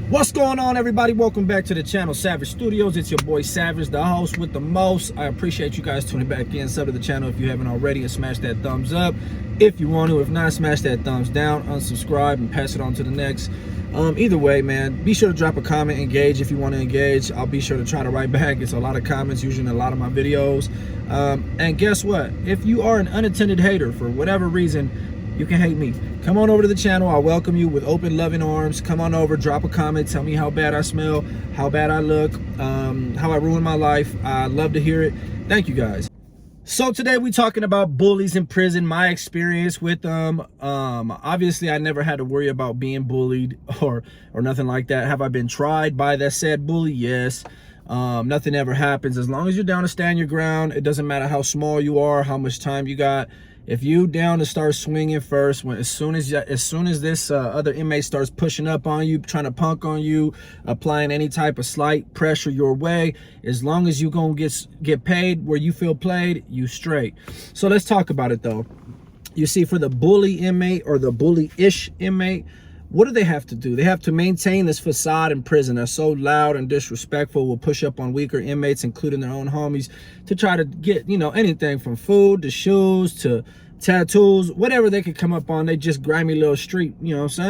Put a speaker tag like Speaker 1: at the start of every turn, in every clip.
Speaker 1: What's going on, everybody? Welcome back to the channel, Savage Studios. It's your boy Savage, the host with the most. I appreciate you guys tuning back in. Sub to the channel if you haven't already, and smash that thumbs up if you want to. If not, smash that thumbs down, unsubscribe, and pass it on to the next. Either way, man, be sure to drop a comment, engage if you want to engage. I'll be sure to try to write back. It's a lot of comments usually in a lot of my videos. And guess what? If you are an unattended hater for whatever reason, you can hate me. Come on over to the channel. I welcome you with open, loving arms. Come on over, drop a comment, tell me how bad I smell, how bad I look, how I ruined my life. I'd love to hear it. Thank you guys. So today we're talking about bullies in prison, my experience with them. Obviously, I never had to worry about being bullied or nothing like that. Have I been tried by that said bully? Yes. Nothing ever happens. As long as you're down to stand your ground, it doesn't matter how small you are, how much time you got. If you down to start swinging first, as soon as this other inmate starts pushing up on you, trying to punk on you, applying any type of slight pressure your way, as long as you gonna get paid where you feel played, you straight. So let's talk about it though. You see, for the bully inmate or the bully-ish inmate, what do they have to do? They have to maintain this facade in prison. They're so loud and disrespectful, will push up on weaker inmates, including their own homies, to try to get, anything from food to shoes to tattoos, whatever they could come up on. They just grimy little street,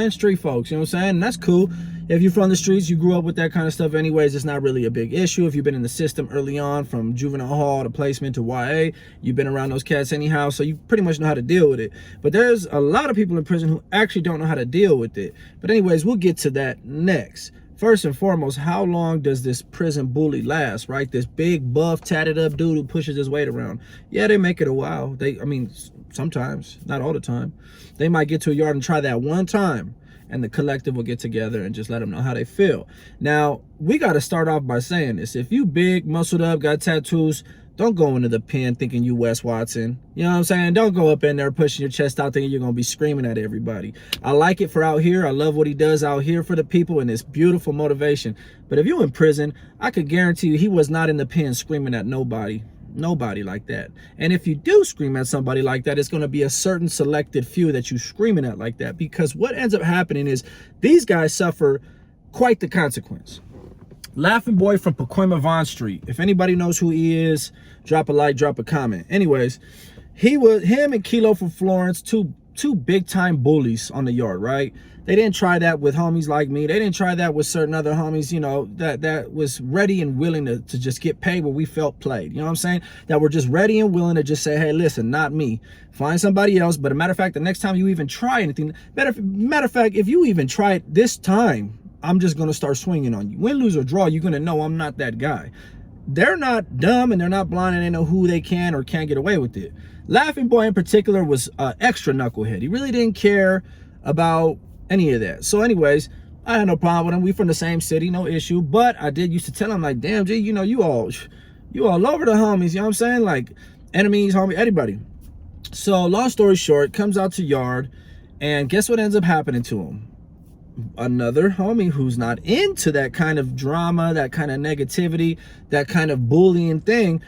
Speaker 1: street folks, and that's cool. If you're from the streets, you grew up with that kind of stuff anyways, it's not really a big issue. If you've been in the system early on, from juvenile hall to placement to YA, you've been around those cats anyhow, so you pretty much know how to deal with it. But there's a lot of people in prison who actually don't know how to deal with it. But anyways, we'll get to that next. First and foremost, how long does this prison bully last, right? This big, buff, tatted up dude who pushes his weight around. Yeah, they make it a while. Sometimes, not all the time. They might get to a yard and try that one time, and the collective will get together and just let them know how they feel. Now, we got to start off by saying this. If you big, muscled up, got tattoos, don't go into the pen thinking you Wes Watson. You know what I'm saying? Don't go up in there pushing your chest out thinking you're going to be screaming at everybody. I like it for out here. I love what he does out here for the people, and it's beautiful motivation. But if you're in prison, I could guarantee you he was not in the pen screaming at nobody. Nobody like that. And if you do scream at somebody like that, it's going to be a certain selected few that you screaming at like that, because what ends up happening is these guys suffer quite the consequence. Laughing Boy from Pacoima Vaughn Street. If anybody knows who he is, drop a like, drop a comment. Anyways, him and Kilo from Florence, two big time bullies on the yard, right? They didn't try that with homies like me. They didn't try that with certain other homies, that was ready and willing to just get paid where we felt played. You know what I'm saying? That were just ready and willing to just say, hey, listen, not me. Find somebody else. But a matter of fact, the next time you even try anything, matter of fact, if you even try it this time, I'm just going to start swinging on you. Win, lose, or draw, you're going to know I'm not that guy. They're not dumb and they're not blind, and they know who they can or can't get away with it. Laughing Boy in particular was extra knucklehead. He really didn't care about any of that. So anyways, I had no problem with him. We from the same city, no issue. But I did used to tell him, like, damn, G, you all over the homies, you know what I'm saying? Like, enemies, homie, anybody. So long story short, comes out to yard, and guess what ends up happening to him? Another homie who's not into that kind of drama, that kind of negativity, that kind of bullying thing.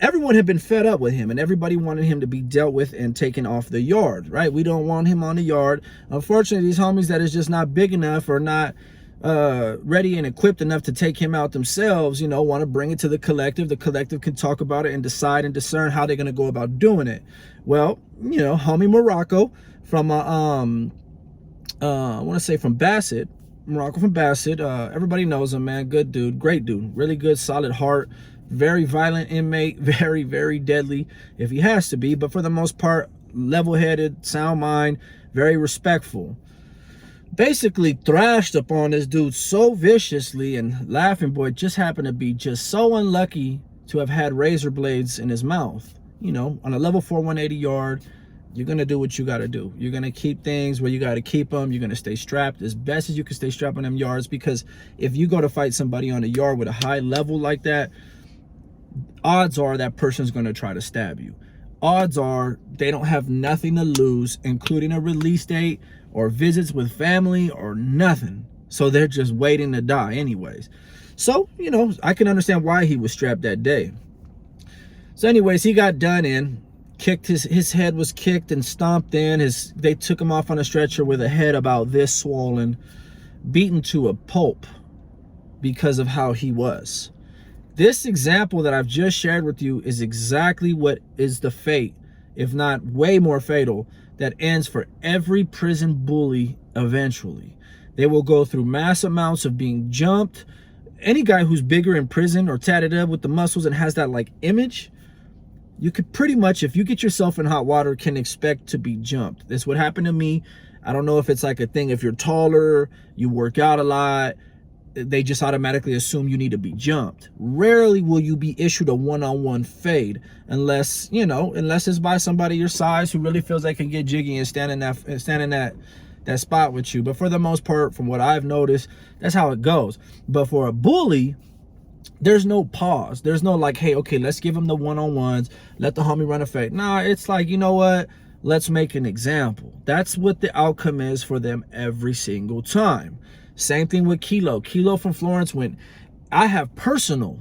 Speaker 1: Everyone had been fed up with him, and everybody wanted him to be dealt with and taken off the yard, right? We don't want him on the yard. Unfortunately, these homies that is just not big enough or not ready and equipped enough to take him out themselves, want to bring it to the collective. The collective can talk about it and decide and discern how they're going to go about doing it. Well, homie Morocco from I want to say from Bassett. Morocco from Bassett. Everybody knows him, man. Good dude, great dude, really good, solid heart. Very violent inmate, very, very deadly if he has to be, but for the most part, level-headed, sound mind, very respectful. Basically thrashed upon this dude so viciously, and Laughing Boy just happened to be just so unlucky to have had razor blades in his mouth. On a level 4 180 yard, you're going to do what you got to do. You're going to keep things where you got to keep them. You're going to stay strapped as best as you can stay strapped on them yards, because if you go to fight somebody on a yard with a high level like that, odds are that person's going to try to stab you. Odds are they don't have nothing to lose, including a release date or visits with family or nothing. So they're just waiting to die anyways. So, I can understand why he was strapped that day. So anyways, he got done in, kicked, his head was kicked and stomped in. They took him off on a stretcher with a head about this swollen. beaten to a pulp because of how he was. This example that I've just shared with you is exactly what is the fate, if not way more fatal, that ends for every prison bully eventually. They will go through mass amounts of being jumped. Any guy who's bigger in prison or tatted up with the muscles and has that like image, you could pretty much, if you get yourself in hot water, can expect to be jumped. That's what happened to me. I don't know if it's like a thing, if you're taller, you work out a lot, they just automatically assume you need to be jumped. Rarely will you be issued a one-on-one fade unless, you know, unless it's by somebody your size who really feels they can get jiggy and stand in that spot with you. But for the most part, from what I've noticed, that's how it goes. But for a bully, there's no pause. There's no like, hey, okay, let's give him the one-on-ones, let the homie run a fade. Nah, it's like, you know what? Let's make an example. That's what the outcome is for them every single time. Same thing with Kilo. Kilo from Florence went, I have personal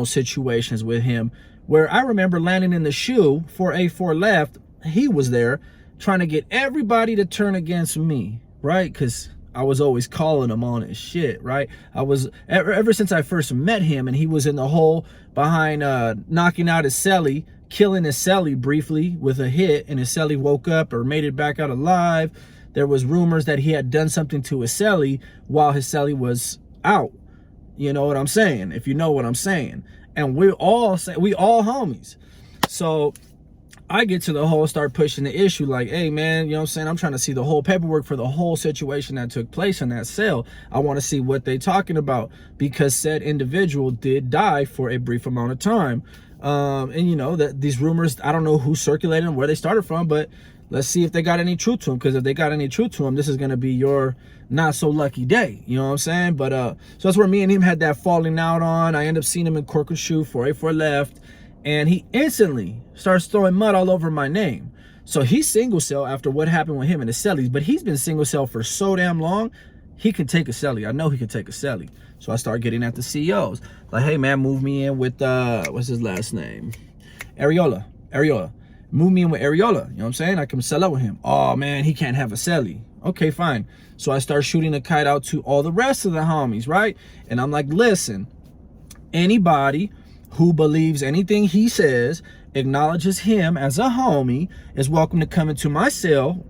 Speaker 1: situations with him where I remember landing in the shoe for A4 left. He was there trying to get everybody to turn against me, right? Because I was always calling him on his shit, right? I was, ever since I first met him and he was in the hole behind knocking out his celly, killing his celly briefly with a hit, and his celly woke up or made it back out alive. There was rumors that he had done something to his celly while his celly was out. You know what I'm saying? If you know what I'm saying. And we all homies. So I get to the whole, start pushing the issue like, hey man, you know what I'm saying? I'm trying to see the whole paperwork for the whole situation that took place in that cell. I want to see what they talking about, because said individual did die for a brief amount of time. And you know, that these rumors, I don't know who circulated them, where they started from, but let's see if they got any truth to them, because if they got any truth to them, this is going to be your not so lucky day. You know what I'm saying? But so that's where me and him had that falling out on. I end up seeing him in Corker's shoe, 484 left, and he instantly starts throwing mud all over my name. So he's single cell after what happened with him and the cellies, but he's been single cell for so damn long, he can take a celly. I know he can take a celly. So I start getting at the CEOs. Like, hey man, move me in with, what's his last name? Areola. Move me in with Areola. You know what I'm saying? I can sell out with him. Oh man, he can't have a celly. Okay, fine. So I start shooting a kite out to all the rest of the homies, right? And I'm like, listen, anybody who believes anything he says, acknowledges him as a homie, is welcome to come into my cell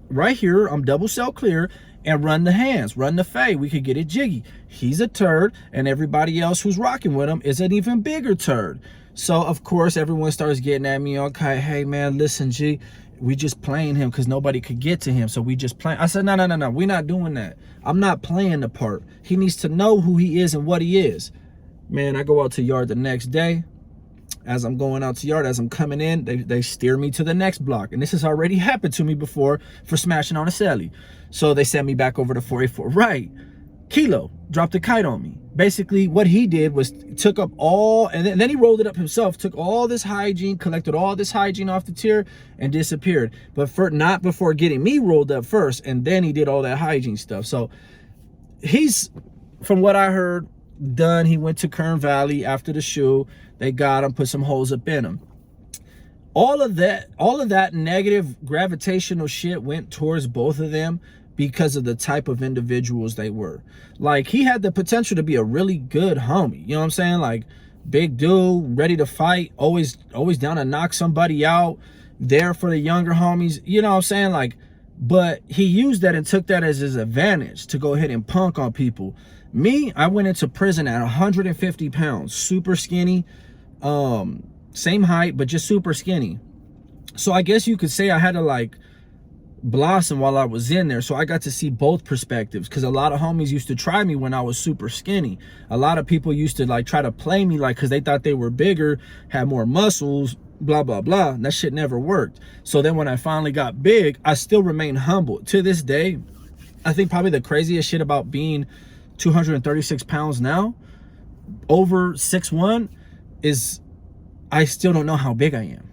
Speaker 1: right here. I'm double cell clear, and run the hands, run the fade. We could get it jiggy. He's a turd, and everybody else who's rocking with him is an even bigger turd. So of course everyone starts getting at me, okay, hey man, listen, G, we just playing him because nobody could get to him, so we just playing. I said, no, we're not doing that. I'm not playing the part. He needs to know who he is and what he is. Man, I go out to yard the next day. As I'm going out to yard, as I'm coming in, they steer me to the next block. And this has already happened to me before for smashing on a celly. So they sent me back over to 484. Right. Kilo dropped a kite on me. Basically, what he did was took up all, and then he rolled it up himself, took all this hygiene, collected all this hygiene off the tier, and disappeared. But not before getting me rolled up first, and then he did all that hygiene stuff. So he's, from what I heard, done. He went to Kern Valley after the shoe. They got him, put some holes up in him. All of that negative gravitational shit went towards both of them because of the type of individuals they were. Like, he had the potential to be a really good homie. You know what I'm saying? Like, big dude, ready to fight, always down to knock somebody out, there for the younger homies. You know what I'm saying? Like, but he used that and took that as his advantage to go ahead and punk on people. Me, I went into prison at 150 pounds, super skinny, same height, but just super skinny. So I guess you could say I had to like blossom while I was in there. So I got to see both perspectives, because a lot of homies used to try me when I was super skinny. A lot of people used to like try to play me, like, because they thought they were bigger, had more muscles, blah, blah, blah. And that shit never worked. So then when I finally got big, I still remain humble. To this day, I think probably the craziest shit about being 236 pounds now, over 6'1", is I still don't know how big I am.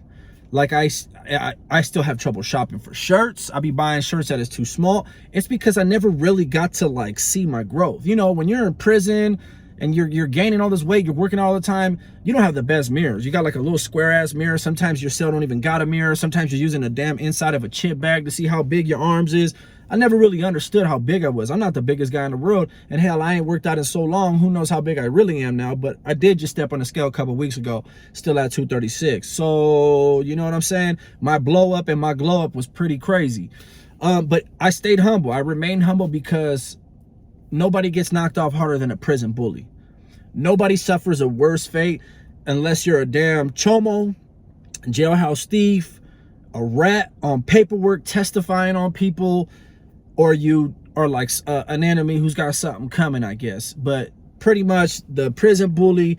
Speaker 1: Like, I still have trouble shopping for shirts. I be buying shirts that is too small. It's because I never really got to like see my growth. You know, when you're in prison, and you're gaining all this weight, you're working all the time, you don't have the best mirrors. You got like a little square ass mirror. Sometimes your cell don't even got a mirror. Sometimes you're using a damn inside of a chip bag to see how big your arms is. I never really understood how big I was. I'm not the biggest guy in the world, and hell, I ain't worked out in so long. Who knows how big I really am now? But I did just step on the scale a couple weeks ago, still at 236. So you know what I'm saying? My blow up and my glow up was pretty crazy. But I stayed humble. I remained humble because nobody gets knocked off harder than a prison bully. Nobody suffers a worse fate unless you're a damn chomo, jailhouse thief, a rat on paperwork testifying on people, or you are like an enemy who's got something coming, I guess. But pretty much the prison bully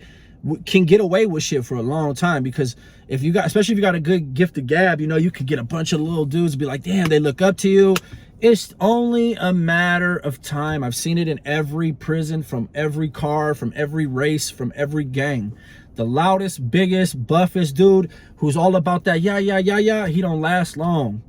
Speaker 1: can get away with shit for a long time, because if you got, especially if you got a good gift of gab, you know, you could get a bunch of little dudes be like, damn, they look up to you. It's only a matter of time. I've seen it in every prison, from every car, from every race, from every gang. The loudest, biggest, buffest dude who's all about that he don't last long.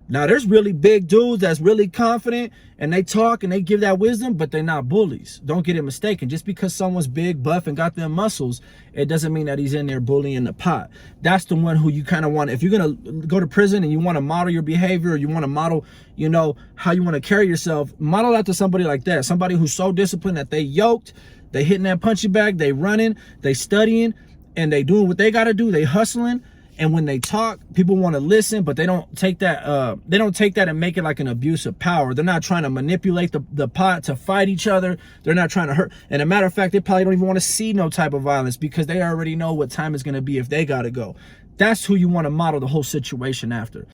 Speaker 1: Now, there's really big dudes that's really confident, and they talk and they give that wisdom, but they're not bullies. Don't get it mistaken. Just because someone's big, buff, and got them muscles, it doesn't mean that he's in there bullying the pot. That's the one who you kind of want. If you're going to go to prison and you want to model your behavior, or you want to model, you know, how you want to carry yourself, model that to somebody like that. Somebody who's so disciplined that they yoked, they hitting that punching bag, they running, they studying, and they doing what they got to do. They hustling. And when they talk, people want to listen, but they don't take that and make it like an abuse of power. They're not trying to manipulate the pot to fight each other. They're not trying to hurt. And a matter of fact, they probably don't even want to see no type of violence, because they already know what time it's going to be if they got to go. That's who you want to model the whole situation after.